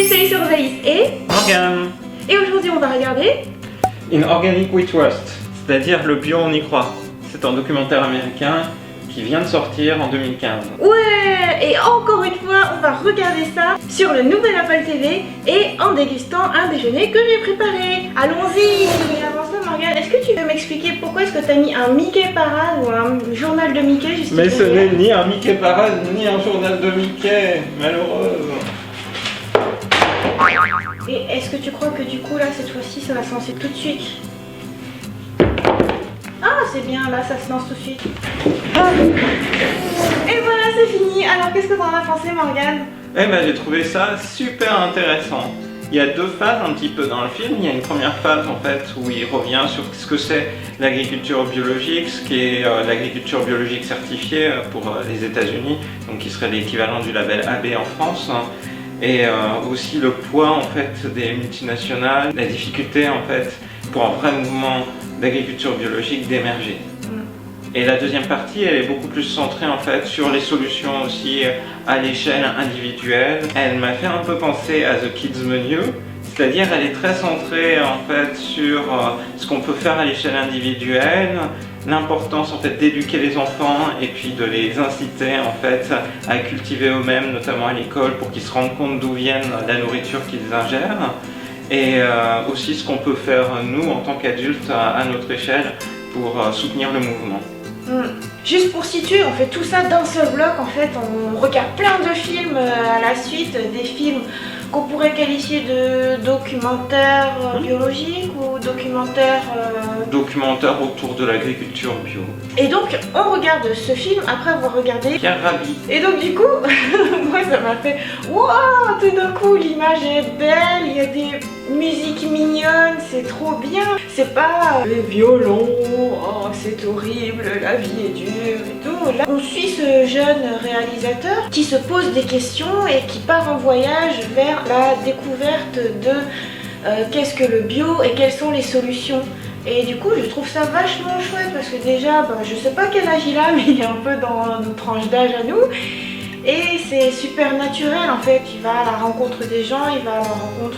c'est Surveillance et Morgane. Et aujourd'hui on va regarder In Organic We Trust, c'est-à-dire le bio on y croit. C'est un documentaire américain qui vient de sortir en 2015. Ouais. Et encore une fois on va regarder ça sur le nouvel Apple TV et en dégustant un déjeuner que j'ai préparé. Allons-y. Mais avant ça Morgane, est-ce que tu peux m'expliquer pourquoi est-ce que tu as mis un Mickey Parade ou un journal de Mickey juste Mais ce derrière? n'est ni un Mickey Parade ni un journal de Mickey, malheureuse. Et est-ce que tu crois que du coup là cette fois-ci ça va se lancer tout de suite? Ah c'est bien, là ça se lance tout de suite. Ah. Et voilà, c'est fini. Alors qu'est-ce que t'en as pensé Morgane? Eh ben j'ai trouvé ça super intéressant. Il y a deux phases un petit peu dans le film. Il y a une première phase en fait où il revient sur ce que c'est l'agriculture biologique, ce qui est l'agriculture biologique certifiée pour les États-Unis, donc qui serait l'équivalent du label AB en France. Et aussi le poids en fait des multinationales, la difficulté en fait pour un vrai mouvement d'agriculture biologique d'émerger. Et la deuxième partie, elle est beaucoup plus centrée en fait sur les solutions aussi à l'échelle individuelle. Elle m'a fait un peu penser à The Kids Menu, c'est-à-dire elle est très centrée en fait sur ce qu'on peut faire à l'échelle individuelle, l'importance en fait d'éduquer les enfants et puis de les inciter en fait à cultiver eux-mêmes, notamment à l'école, pour qu'ils se rendent compte d'où viennent la nourriture qu'ils ingèrent, et aussi ce qu'on peut faire nous en tant qu'adultes à notre échelle pour soutenir le mouvement. Juste pour situer, on fait tout ça d'un seul bloc. En fait, on regarde plein de films à la suite, des films qu'on pourrait qualifier de documentaires biologiques ou documentaires... Documentaire autour de l'agriculture bio. Et donc, on regarde ce film après avoir regardé Pierre Rabhi. Et donc du coup, moi ça m'a fait waouh, tout d'un coup l'image est belle, il y a des musiques mignonnes, c'est trop bien. C'est pas les violons, oh c'est horrible, la vie est dure et tout. Là, on suit ce jeune réalisateur qui se pose des questions et qui part en voyage vers la découverte de qu'est-ce que le bio et quelles sont les solutions. Et du coup je trouve ça vachement chouette parce que déjà je sais pas quel âge il a, mais il est un peu dans notre tranche d'âge à nous. Et c'est super naturel en fait, il va à la rencontre des gens, il va à la rencontre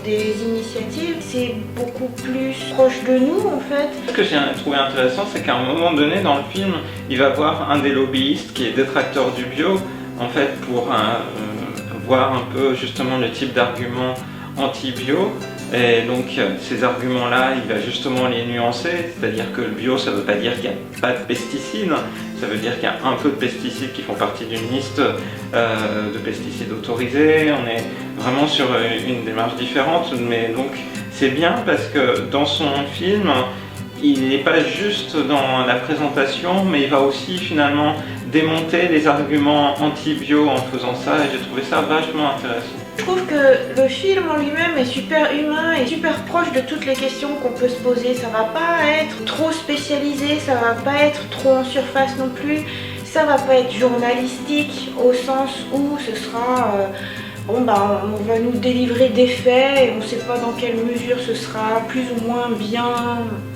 des initiatives, c'est beaucoup plus proche de nous en fait. Ce que j'ai trouvé intéressant, c'est qu'à un moment donné dans le film, il va voir un des lobbyistes qui est détracteur du bio, en fait pour voir un peu justement le type d'arguments anti-bio. Et donc ces arguments-là, il va justement les nuancer, c'est-à-dire que le bio, ça ne veut pas dire qu'il n'y a pas de pesticides, ça veut dire qu'il y a un peu de pesticides qui font partie d'une liste de pesticides autorisés. On est vraiment sur une démarche différente, mais donc c'est bien parce que dans son film, il n'est pas juste dans la présentation, mais il va aussi finalement démonter les arguments anti-bio en faisant ça, et j'ai trouvé ça vachement intéressant. Je trouve que le film en lui-même est super humain et super proche de toutes les questions qu'on peut se poser. Ça va pas être trop spécialisé, ça va pas être trop en surface non plus, ça va pas être journalistique au sens où ce sera on va nous délivrer des faits et on sait pas dans quelle mesure ce sera plus ou moins bien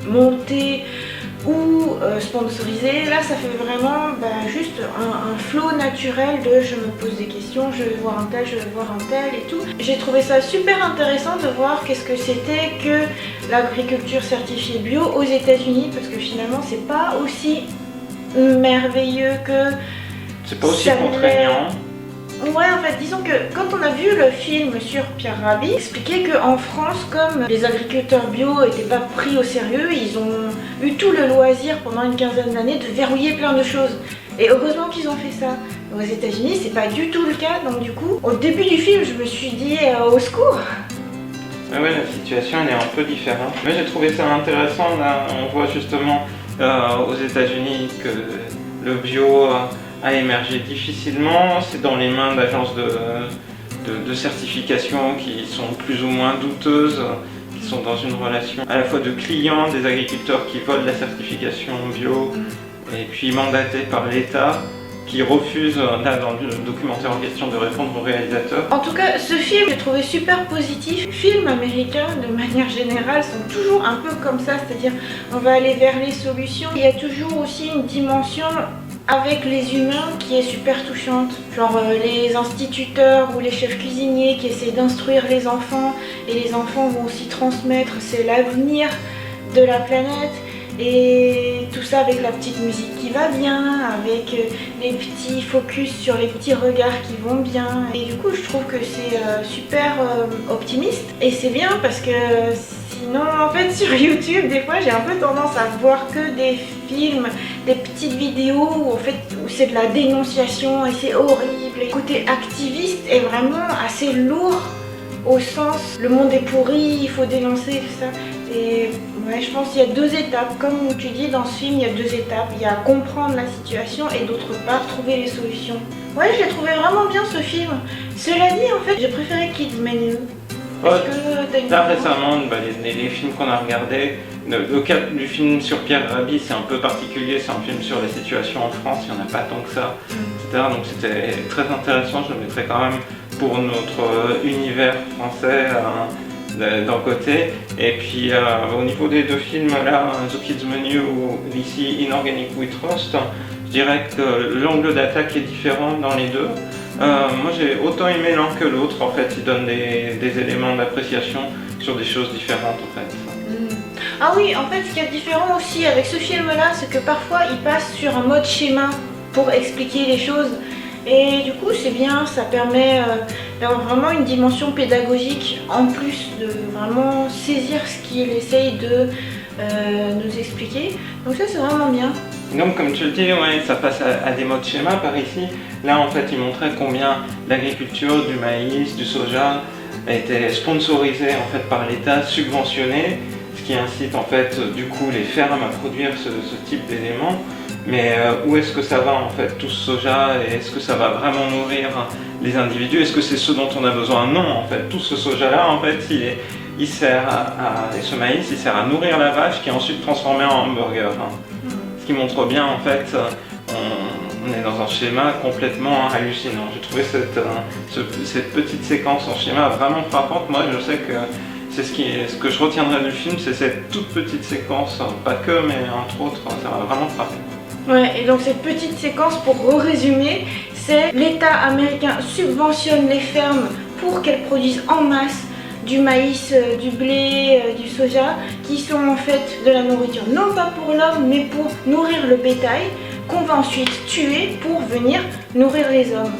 monté ou sponsorisé. Là ça fait vraiment juste un flow naturel de je me pose des questions, je vais voir un tel, je vais voir un tel et tout. J'ai trouvé ça super intéressant de voir qu'est-ce que c'était que l'agriculture certifiée bio aux États-Unis, parce que finalement c'est pas aussi merveilleux que... C'est pas aussi contraignant. Ouais, en fait, disons que quand on a vu le film sur Pierre Rabhi, il expliquait qu'en France, comme les agriculteurs bio n'étaient pas pris au sérieux, ils ont eu tout le loisir pendant une quinzaine d'années de verrouiller plein de choses. Et heureusement qu'ils ont fait ça. Aux États-Unis, c'est pas du tout le cas, donc du coup, au début du film, je me suis dit au secours. Ah ouais, la situation elle est un peu différente. Mais j'ai trouvé ça intéressant, là, on voit justement aux États-Unis que le bio a émergé difficilement, c'est dans les mains d'agences de certification qui sont plus ou moins douteuses, qui sont dans une relation à la fois de clients, des agriculteurs qui volent la certification bio, et puis mandatés par l'État, qui refuse, là dans le documentaire en question, de répondre aux réalisateurs. En tout cas, ce film, j'ai trouvé super positif. Les films américains, de manière générale, sont toujours un peu comme ça, c'est-à-dire on va aller vers les solutions. Il y a toujours aussi une dimension avec les humains qui est super touchante. Genre les instituteurs ou les chefs cuisiniers qui essaient d'instruire les enfants et les enfants vont aussi transmettre, c'est l'avenir de la planète. Et tout ça avec la petite musique qui va bien, avec les petits focus sur les petits regards qui vont bien. Et du coup je trouve que c'est super optimiste. Et c'est bien parce que sinon en fait sur YouTube des fois j'ai un peu tendance à voir que des films, des petites vidéos où en fait où c'est de la dénonciation et c'est horrible. Le côté activiste est vraiment assez lourd au sens le monde est pourri, il faut dénoncer tout ça. Et ouais, je pense qu'il y a deux étapes, comme tu dis dans ce film, il y a deux étapes. Il y a comprendre la situation et d'autre part trouver les solutions. Ouais, je l'ai trouvé vraiment bien ce film. Cela dit, en fait, j'ai préféré Kids Menu. Là récemment, les films qu'on a regardés, le cas du film sur Pierre Rabhi c'est un peu particulier, c'est un film sur les situations en France, il n'y en a pas tant que ça, etc. Donc c'était très intéressant, je le mettrais quand même pour notre univers français d'un côté. Et puis au niveau des deux films là, The Kids Menu ou ici Inorganic We Trust, je dirais que l'angle d'attaque est différent dans les deux. Moi j'ai autant aimé l'un que l'autre en fait, il donne des éléments d'appréciation sur des choses différentes en fait. Ah oui, en fait ce qui est différent aussi avec ce film là, c'est que parfois il passe sur un mode schéma pour expliquer les choses. Et du coup c'est bien, ça permet d'avoir vraiment une dimension pédagogique en plus de vraiment saisir ce qu'il essaye de nous expliquer. Donc ça c'est vraiment bien. Donc comme tu le dis, ouais, ça passe à des modes schéma par ici. Là en fait il montrait combien l'agriculture, du maïs, du soja était sponsorisée en fait par l'État, subventionnée, ce qui incite en fait du coup les fermes à produire ce type d'éléments. Mais où est-ce que ça va en fait tout ce soja et est-ce que ça va vraiment nourrir les individus? Est-ce que c'est ce dont on a besoin? Non en fait, tout ce soja là en fait il sert et ce maïs il sert à nourrir la vache qui est ensuite transformée en hamburger. Ce qui montre bien en fait, on est dans un schéma complètement hallucinant. J'ai trouvé cette petite séquence en schéma vraiment frappante. Moi je sais que c'est ce que je retiendrai du film, c'est cette toute petite séquence, pas que mais entre autres, ça m'a vraiment frappé. Ouais, et donc cette petite séquence, pour résumer, c'est l'État américain subventionne les fermes pour qu'elles produisent en masse du maïs, du blé, du soja, qui sont en fait de la nourriture, non pas pour l'homme, mais pour nourrir le bétail, qu'on va ensuite tuer pour venir nourrir les hommes.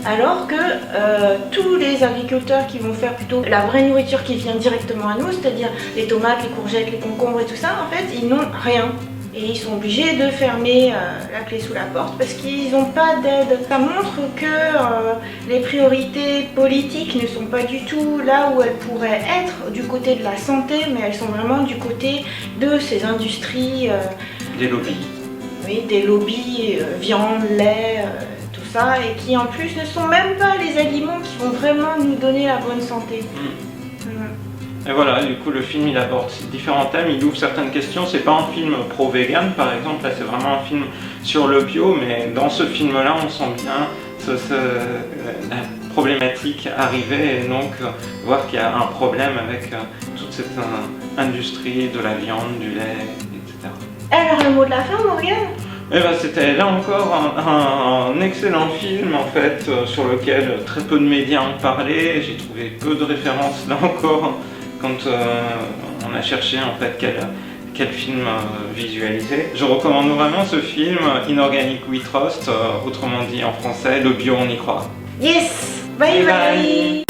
Alors que tous les agriculteurs qui vont faire plutôt la vraie nourriture qui vient directement à nous, c'est-à-dire les tomates, les courgettes, les concombres et tout ça, en fait, ils n'ont rien. Et ils sont obligés de fermer la clé sous la porte parce qu'ils n'ont pas d'aide. Ça montre que les priorités politiques ne sont pas du tout là où elles pourraient être du côté de la santé, mais elles sont vraiment du côté de ces industries. Des lobbies. Oui, des lobbies, viande, lait, tout ça, et qui en plus ne sont même pas les aliments qui vont vraiment nous donner la bonne santé. Et voilà, du coup le film il aborde différents thèmes, il ouvre certaines questions, c'est pas un film pro-vegan par exemple, là c'est vraiment un film sur le bio, mais dans ce film là on sent bien la problématique arriver et donc voir qu'il y a un problème avec toute cette industrie de la viande, du lait, etc. Alors le mot de la fin, Morgane? Et ben, c'était là encore un excellent film en fait sur lequel très peu de médias ont parlé, j'ai trouvé peu de références là encore quand on a cherché en fait quel film visualiser. Je recommande vraiment ce film, Inorganic We Trust, autrement dit en français, le bio on y croit. Yes! Bye bye!